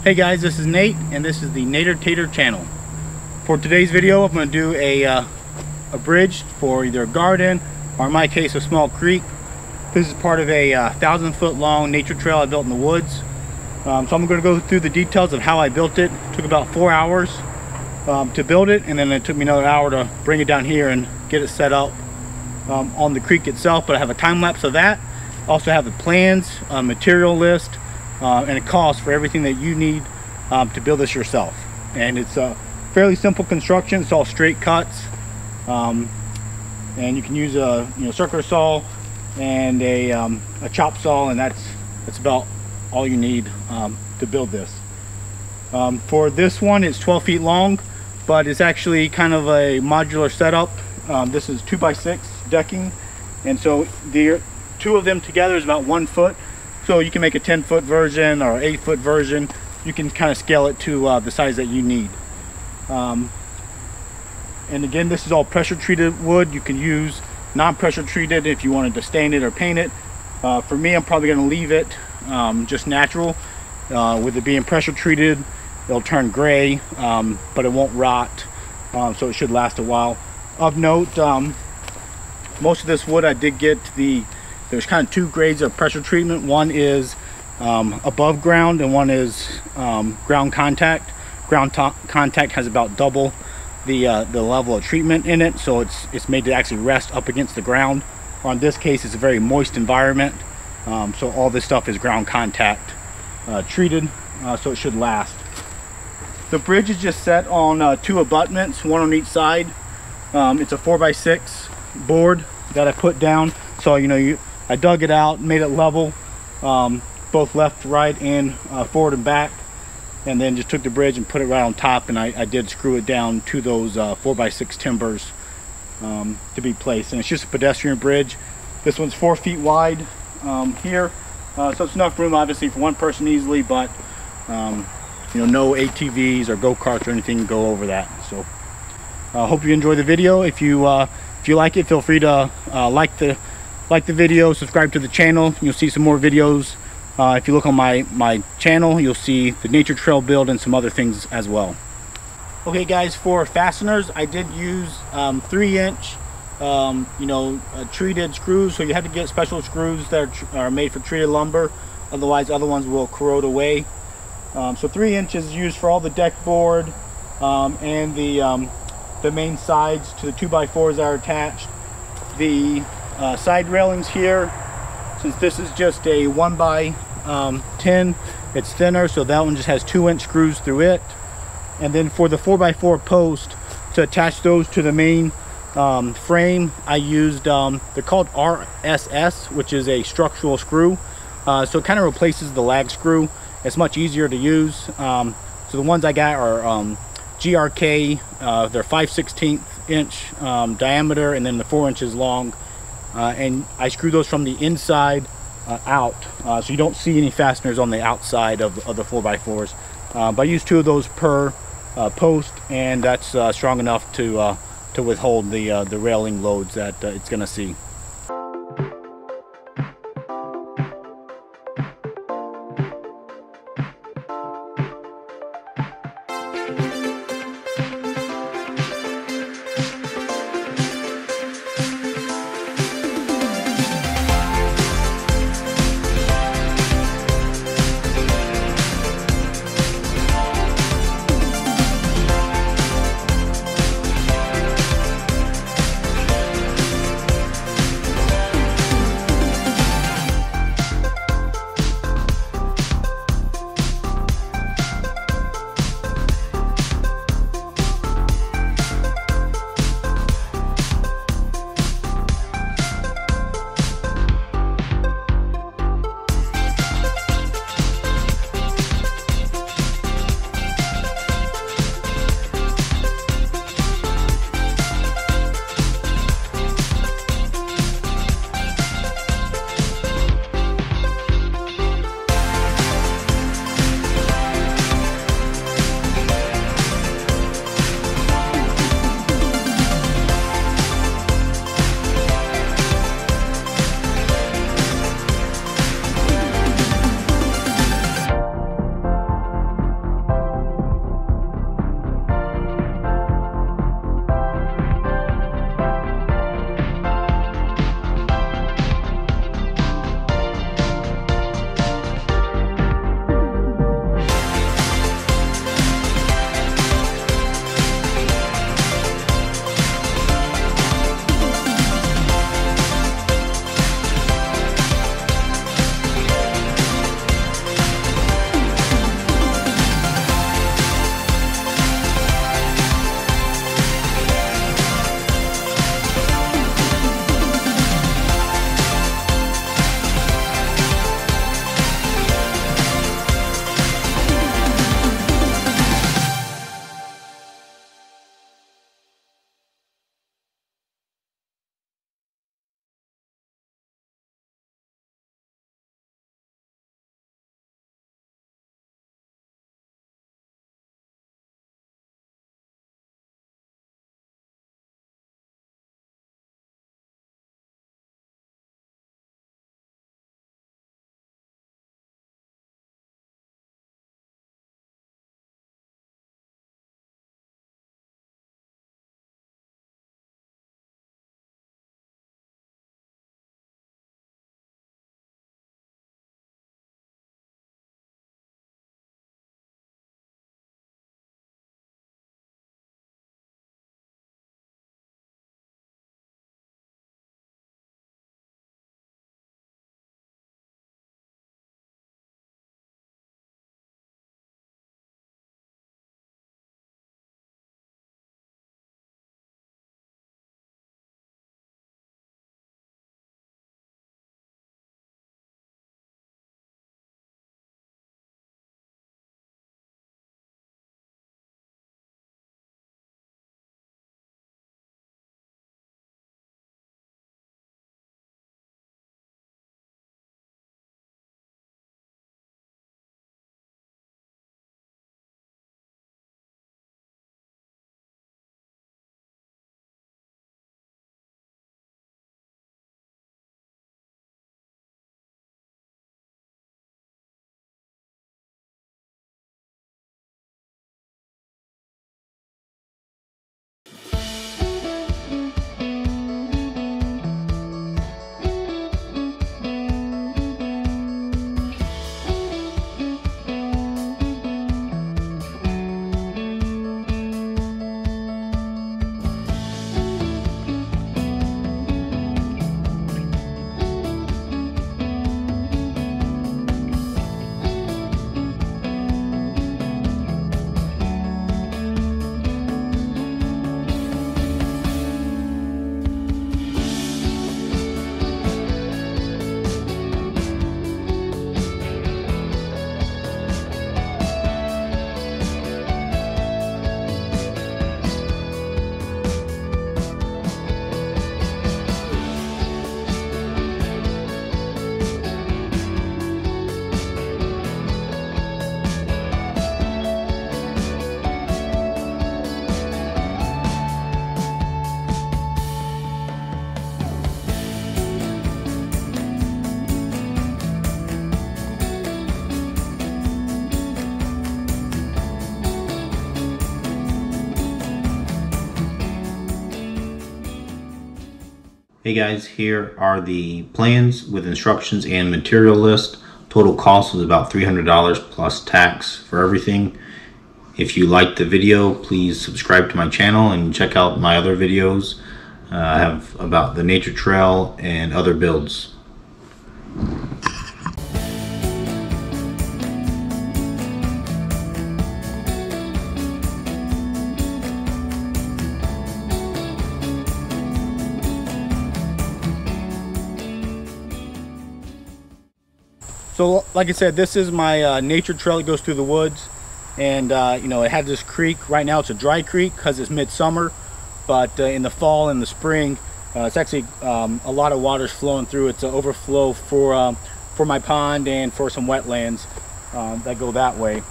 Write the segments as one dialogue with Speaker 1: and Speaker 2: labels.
Speaker 1: Hey guys, this is Nate, and this is the Nader Tater channel. For today's video, I'm going to do a bridge for either a garden, or in my case, a small creek. This is part of a 1,000-foot long nature trail I built in the woods. So I'm going to go through the details of how I built it. It took about 4 hours to build it, and then it took me another hour to bring it down here and get it set up on the creek itself. But I have a time lapse of that. Also have the plans, material list, and a cost for everything that you need to build this yourself. And it's a fairly simple construction. It's all straight cuts, and you can use a circular saw and a chop saw, and that's about all you need to build this. For this one, it's 12 feet long, but it's actually kind of a modular setup. This is 2x6 decking, and so the two of them together is about 1 foot. So you can make a 10-foot version or 8-foot version. You can kind of scale it to the size that you need. And again, this is all pressure treated wood. You can use non-pressure treated if you wanted to stain it or paint it. For me, I'm probably going to leave it just natural. With it being pressure treated, it'll turn gray, but it won't rot, so it should last a while. Of note, most of this wood I did get there's kind of two grades of pressure treatment. One is above ground, and one is ground contact. Contact has about double the level of treatment in it, so it's made to actually rest up against the ground. Or in this case, it's a very moist environment, so all this stuff is ground contact treated, so it should last. The bridge is just set on two abutments, one on each side. It's a 4x6 board that I put down, so I dug it out, made it level, both left, right, and forward and back, and then just took the bridge and put it right on top, and I did screw it down to those 4x6 timbers to be placed. And it's just a pedestrian bridge. This one's 4 feet wide here, so it's enough room obviously for one person easily, but no ATVs or go-karts or anything can go over that. So I hope you enjoy the video. If you like it, feel free to like the video, subscribe to the channel. You'll see some more videos. If you look on my channel, you'll see the nature trail build and some other things as well. Okay guys, for fasteners, I did use 3-inch treated screws. So you have to get special screws that are made for treated lumber, otherwise other ones will corrode away. So 3 inches used for all the deck board and the main sides to the 2x4s that are attached. The side railings here, since this is just a 1x10, it's thinner, so that one just has 2-inch screws through it. And then for the 4x4 post, to attach those to the main frame, I used they're called RSS, which is a structural screw. So it kind of replaces the lag screw. It's much easier to use. So the ones I got are GRK. They're 5/16 inch diameter, and then the 4 inches long. And I screw those from the inside out, so you don't see any fasteners on the outside of the 4x4s. But I use 2 of those per post, and that's strong enough to withhold the railing loads that it's going to see.
Speaker 2: Hey guys, here are the plans with instructions and material list. Total cost was about $300 plus tax for everything. If you liked the video, please subscribe to my channel and check out my other videos. I have about the nature trail and other builds.
Speaker 1: So like I said, this is my nature trail that goes through the woods, and you know, it has this creek. Right now it's a dry creek because it's midsummer, but in the fall and the spring it's actually a lot of water's flowing through. It's an overflow for my pond and for some wetlands that go that way.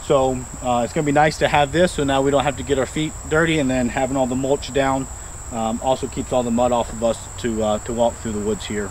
Speaker 1: So it's gonna be nice to have this, so now we don't have to get our feet dirty, and then having all the mulch down also keeps all the mud off of us to walk through the woods here.